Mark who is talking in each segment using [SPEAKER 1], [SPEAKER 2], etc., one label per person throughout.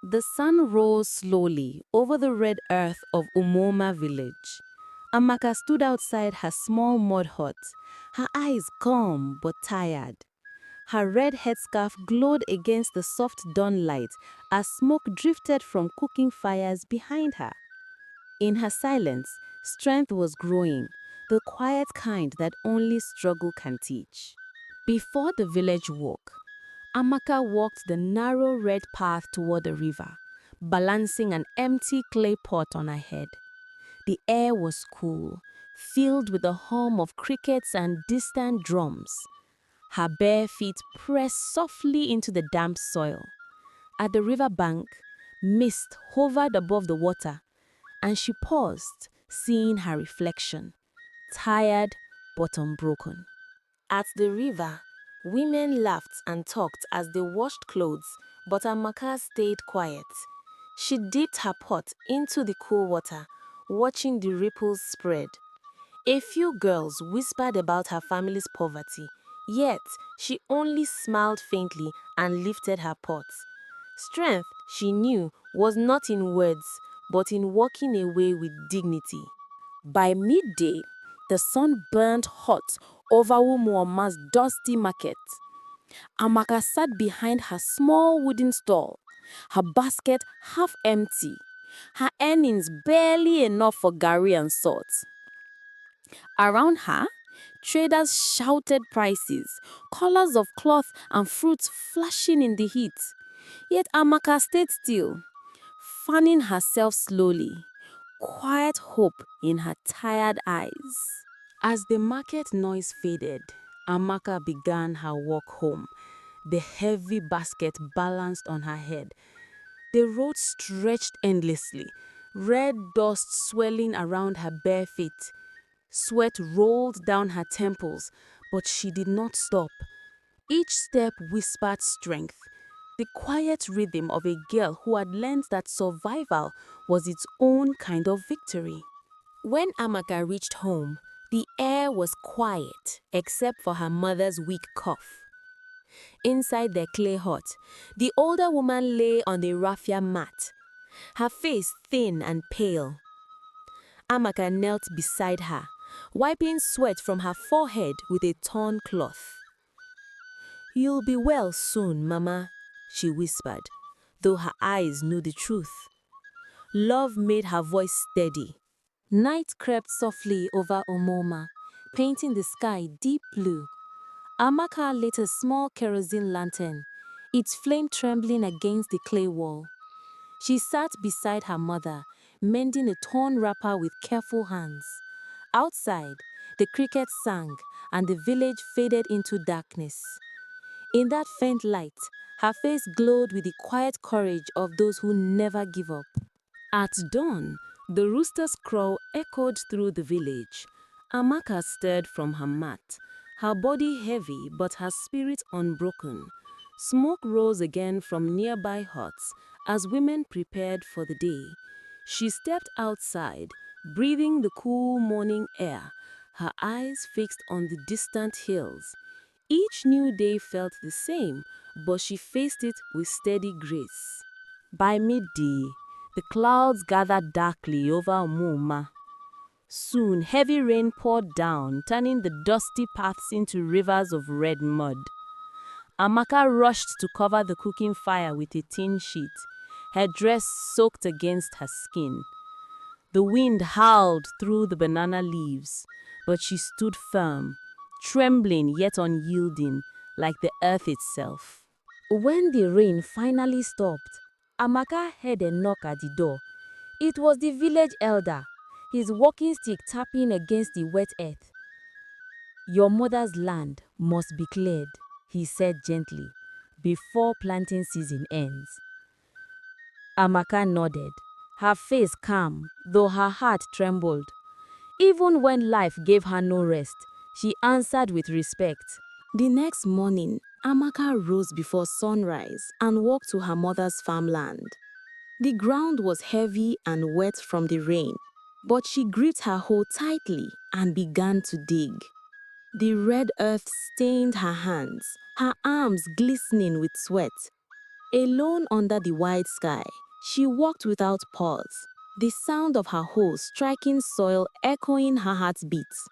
[SPEAKER 1] The sun rose slowly over the red earth of Umuoma village. Amaka stood outside her small mud hut, her eyes calm but tired. Her red headscarf glowed against the soft dawn light as smoke drifted from cooking fires behind her. In her silence, strength was growing, the quiet kind that only struggle can teach. Before the village woke, Amaka walked the narrow red path toward the river, balancing an empty clay pot on her head. The air was cool, filled with the hum of crickets and distant drums. Her bare feet pressed softly into the damp soil. At the river bank, mist hovered above the water, and she paused, seeing her reflection, tired but unbroken. At the river, women laughed and talked as they washed clothes, but Amaka stayed quiet. She dipped her pot into the cool water, watching the ripples spread. A few girls whispered about her family's poverty, yet she only smiled faintly and lifted her pot. Strength, she knew, was not in words, but in walking away with dignity. By midday, the sun burned hot over Umuoma's dusty market. Amaka sat behind her small wooden stall, her basket half empty, her earnings barely enough for garri and salt. Around her, traders shouted prices, colors of cloth and fruits flashing in the heat. Yet Amaka stayed still, fanning herself slowly, quiet hope in her tired eyes. As the market noise faded, Amaka began her walk home, the heavy basket balanced on her head. The road stretched endlessly, red dust swelling around her bare feet. Sweat rolled down her temples, but she did not stop. Each step whispered strength, the quiet rhythm of a girl who had learned that survival was its own kind of victory. When Amaka reached home, the air was quiet except for her mother's weak cough. Inside their clay hut, the older woman lay on the raffia mat, her face thin and pale. Amaka knelt beside her, wiping sweat from her forehead with a torn cloth. "You'll be well soon, Mama," she whispered, though her eyes knew the truth. Love made her voice steady. Night crept softly over Umuoma, painting the sky deep blue. Amaka lit a small kerosene lantern, its flame trembling against the clay wall. She sat beside her mother, mending a torn wrapper with careful hands. Outside, the crickets sang and the village faded into darkness. In that faint light, her face glowed with the quiet courage of those who never give up. At dawn, the rooster's crow echoed through the village. Amaka stirred from her mat, her body heavy but her spirit unbroken. Smoke rose again from nearby huts as women prepared for the day. She stepped outside, breathing the cool morning air, her eyes fixed on the distant hills. Each new day felt the same, but she faced it with steady grace. By midday, the clouds gathered darkly over Umuoma. Soon, heavy rain poured down, turning the dusty paths into rivers of red mud. Amaka rushed to cover the cooking fire with a tin sheet, her dress soaked against her skin. The wind howled through the banana leaves, but she stood firm, trembling yet unyielding, like the earth itself. When the rain finally stopped, Amaka heard a knock at the door. It was the village elder, his walking stick tapping against the wet earth. "Your mother's land must be cleared," he said gently, "before planting season ends." Amaka nodded, her face calm, though her heart trembled. Even when life gave her no rest, she answered with respect. The next morning, Amaka rose before sunrise and walked to her mother's farmland. The ground was heavy and wet from the rain, but she gripped her hoe tightly and began to dig. The red earth stained her hands, her arms glistening with sweat.
[SPEAKER 2] Alone under the wide sky, she walked without pause, the sound of her hoe striking soil echoing her heartbeats.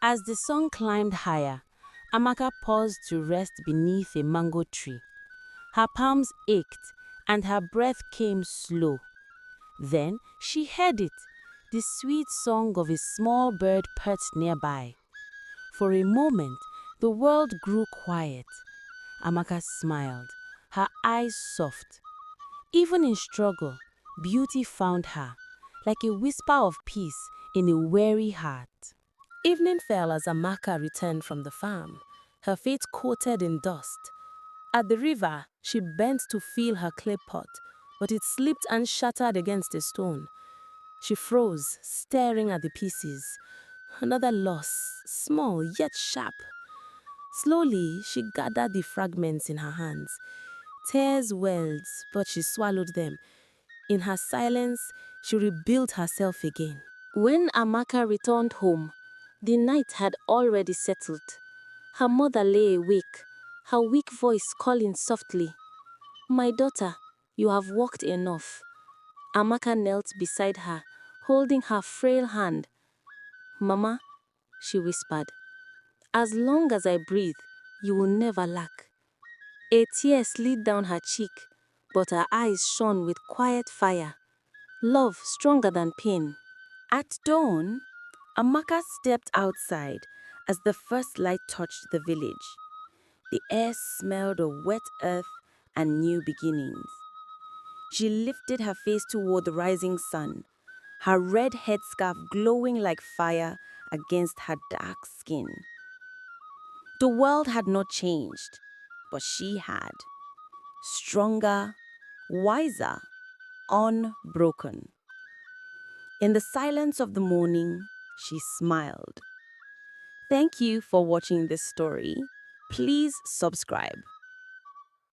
[SPEAKER 1] As the sun climbed higher, Amaka paused to rest beneath a mango tree. Her palms ached and her breath came slow. Then she heard it, the sweet song of a small bird perched nearby. For a moment, the world grew quiet. Amaka smiled, her eyes soft. Even in struggle, beauty found her, like a whisper of peace in a weary heart.
[SPEAKER 2] Evening fell as Amaka returned from the farm, her feet coated in dust. At the river, she bent to feel her clay pot, but it slipped and shattered against a stone. She froze, staring at the pieces. Another loss, small yet sharp. Slowly, she gathered the fragments in her hands. Tears welled, but she swallowed them. In her silence, she rebuilt herself again. When Amaka returned home, the night had already settled. Her mother lay awake, her weak voice calling softly, "My daughter, you have walked enough." Amaka knelt beside her, holding her frail hand. "Mama," she whispered, "as long as I breathe, you will never lack." A tear slid down her cheek, but her eyes shone with quiet fire. Love stronger than pain.
[SPEAKER 1] At dawn, Amaka stepped outside as the first light touched the village. The air smelled of wet earth and new beginnings. She lifted her face toward the rising sun, her red headscarf glowing like fire against her dark skin. The world had not changed, but she had. Stronger, wiser, unbroken. In the silence of the morning, she smiled. Thank you for watching this story. Please subscribe.